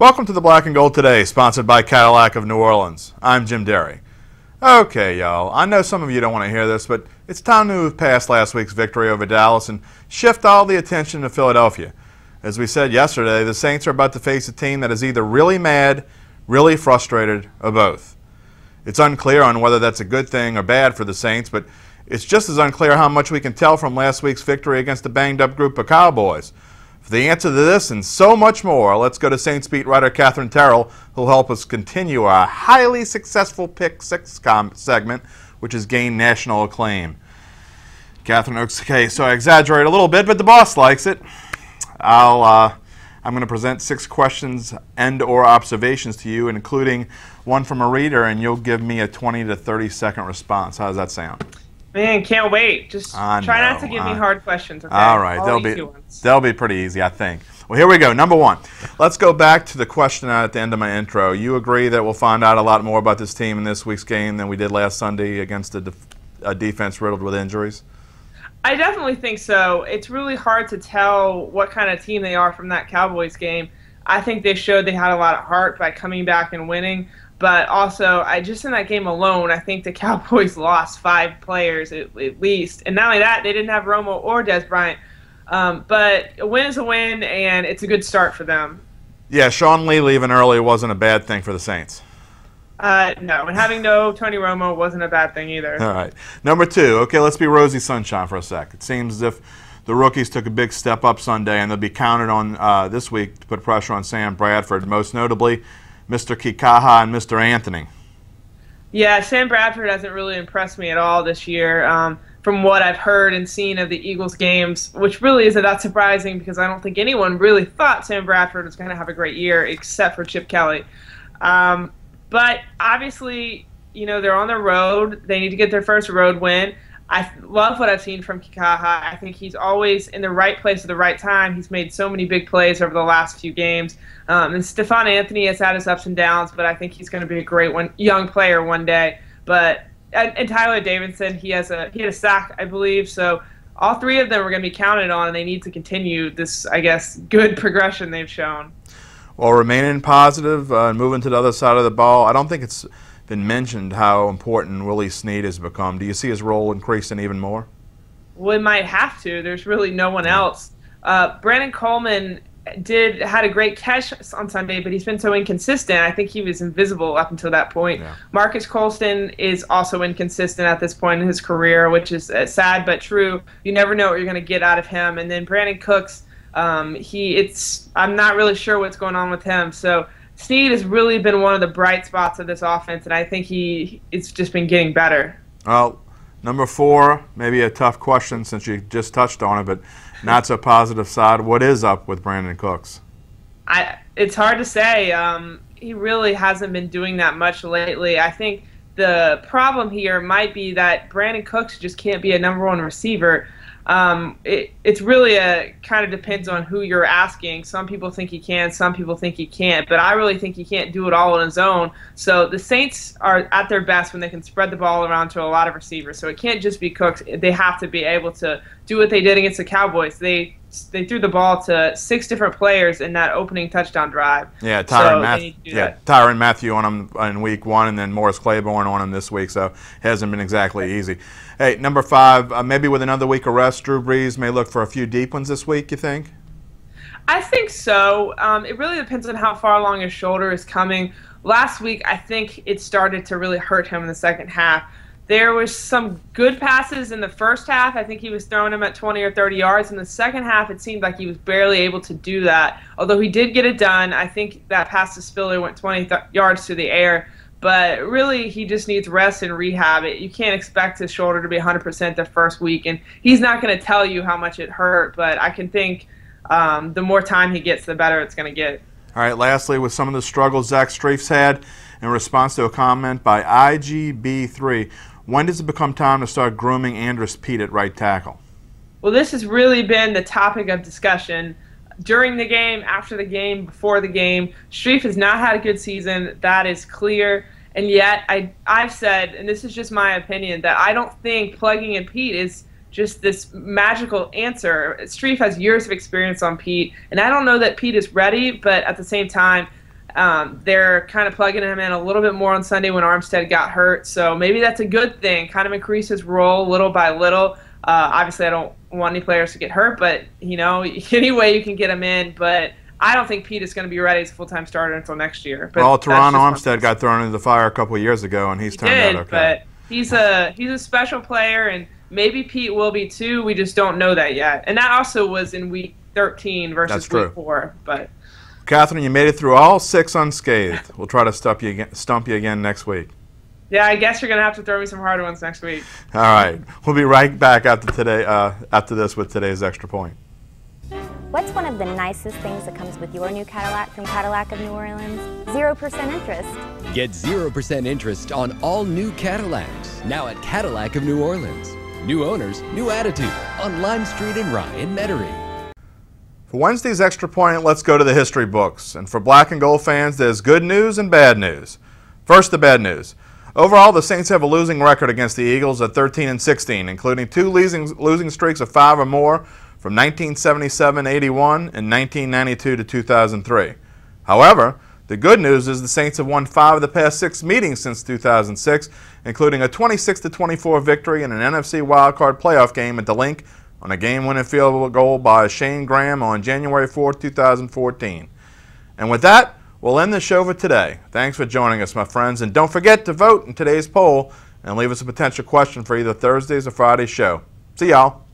Welcome to the Black and Gold Today, sponsored by Cadillac of New Orleans. I'm Jim Derry. Okay, y'all, I know some of you don't want to hear this, but it's time to move past last week's victory over Dallas and shift all the attention to Philadelphia. As we said yesterday, the Saints are about to face a team that is either really mad, really frustrated, or both. It's unclear on whether that's a good thing or bad for the Saints, but it's just as unclear how much we can tell from last week's victory against a banged-up group of Cowboys. For the answer to this and so much more, let's go to Saints beat writer Katherine Terrell, who will help us continue our highly successful Pick 6 segment, which has gained national acclaim. Katherine, okay, so I exaggerate a little bit, but the boss likes it. I'm going to present 6 questions and/or observations to you, including one from a reader, and you'll give me a 20 to 30-second response. How does that sound? Man, can't wait. Just try not to give me hard questions, okay? All right. They'll be pretty easy, I think. Well, here we go. Number 1. Let's go back to the question at the end of my intro. You agree that we'll find out a lot more about this team in this week's game than we did last Sunday against a defense riddled with injuries? I definitely think so. It's really hard to tell what kind of team they are from that Cowboys game. I think they showed they had a lot of heart by coming back and winning. But also, just in that game alone, I think the Cowboys lost 5 players at least. And not only that, they didn't have Romo or Dez Bryant. But a win is a win, and it's a good start for them. Yeah, Sean Lee leaving early wasn't a bad thing for the Saints. No, and having no Tony Romo wasn't a bad thing either. All right. Number 2, okay, let's be rosy sunshine for a sec. It seems as if the rookies took a big step up Sunday, and they'll be counted on this week to put pressure on Sam Bradford, most notably Mr. Kikaha and Mr. Anthony. Yeah, Sam Bradford hasn't really impressed me at all this year from what I've heard and seen of the Eagles games, which really isn't that surprising because I don't think anyone really thought Sam Bradford was going to have a great year except for Chip Kelly. But obviously, you know, they're on the road. They need to get their first road win. I love what I've seen from Kikaha. I think he's always in the right place at the right time. He's made so many big plays over the last few games. And Stephon Anthony has had his ups and downs, but I think he's going to be a great young player one day. But and Tyler Davidson, he had a sack, I believe. So all 3 of them are going to be counted on, and they need to continue this, I guess, good progression they've shown. Well, remaining positive and moving to the other side of the ball, I don't think it's been mentioned how important Willie Snead has become. Do you see his role increasing even more? Well, it might have to. There's really no one else. Brandon Coleman had a great catch on Sunday, but he's been so inconsistent. I think he was invisible up until that point. Yeah. Marcus Colston is also inconsistent at this point in his career, which is sad but true. You never know what you're going to get out of him. And then Brandin Cooks, I'm not really sure what's going on with him. So Snead has really been one of the bright spots of this offense, and I think it's just been getting better. Well, number 4, maybe a tough question since you just touched on it, but not so positive side. What is up with Brandin Cooks? It's hard to say. He really hasn't been doing that much lately. I think the problem here might be that Brandin Cooks just can't be a number 1 receiver. It's really kind of depends on who you're asking. Some people think he can, some people think he can't, but I really think he can't do it all on his own. So the Saints are at their best when they can spread the ball around to a lot of receivers. So it can't just be Cooks. They have to be able to do what they did against the Cowboys. They threw the ball to 6 different players in that opening touchdown drive. Yeah, Tyrann Mathieu on him in week 1, and then Morris Claiborne on him this week, so it hasn't been exactly easy. Hey, number 5, maybe with another week of rest, Drew Brees may look for a few deep ones this week, you think? I think so. It really depends on how far along his shoulder is coming. Last week, I think it started to really hurt him in the second half. There was some good passes in the first half. I think he was throwing them at 20 or 30 yards. In the second half, it seemed like he was barely able to do that. Although he did get it done, I think that pass to Spiller went 20 yards through the air. But really, he just needs rest and rehab. You can't expect his shoulder to be 100% the first week. And he's not going to tell you how much it hurt, but I can think the more time he gets, the better it's going to get. All right, lastly, with some of the struggles Zach Strief's had in response to a comment by IGB3, when does it become time to start grooming Andrus Peat at right tackle? Well, this has really been the topic of discussion during the game, after the game, before the game. Strief has not had a good season. That is clear. And yet, I've said, and this is just my opinion, that I don't think plugging in Peat is just this magical answer. Strief has years of experience on Peat, and I don't know that Peat is ready, but at the same time, They're kind of plugging him in a little bit more on Sunday when Armstead got hurt, so maybe that's a good thing. Kind of increase his role little by little. Obviously, I don't want any players to get hurt, but any way you can get him in. But I don't think Pete is going to be ready as a full-time starter until next year. But well, Teron Armstead got thrown into the fire a couple of years ago, and he's turned out okay. But he's a special player, and maybe Pete will be too. We just don't know that yet. And that also was in week 13 versus week 4. But Katherine, you made it through all 6 unscathed. We'll try to stump you again next week. Yeah, I guess you're going to have to throw me some harder ones next week. All right. We'll be right back after this with today's Extra Point. What's one of the nicest things that comes with your new Cadillac from Cadillac of New Orleans? 0% interest. Get 0% interest on all new Cadillacs, now at Cadillac of New Orleans. New owners, new attitude, on Lime Street in Rye in Metairie. For Wednesday's Extra Point, let's go to the history books. And for black and gold fans, there's good news and bad news. First, the bad news. Overall, the Saints have a losing record against the Eagles at 13-16, including 2 losing streaks of 5 or more from 1977-81 and 1992-2003. However, the good news is the Saints have won 5 of the past 6 meetings since 2006, including a 26-24 victory in an NFC wildcard playoff game at the Link on a game-winning field goal by Shane Graham on January 4, 2014. And with that, we'll end the show for today. Thanks for joining us, my friends, and don't forget to vote in today's poll and leave us a potential question for either Thursday's or Friday's show. See y'all.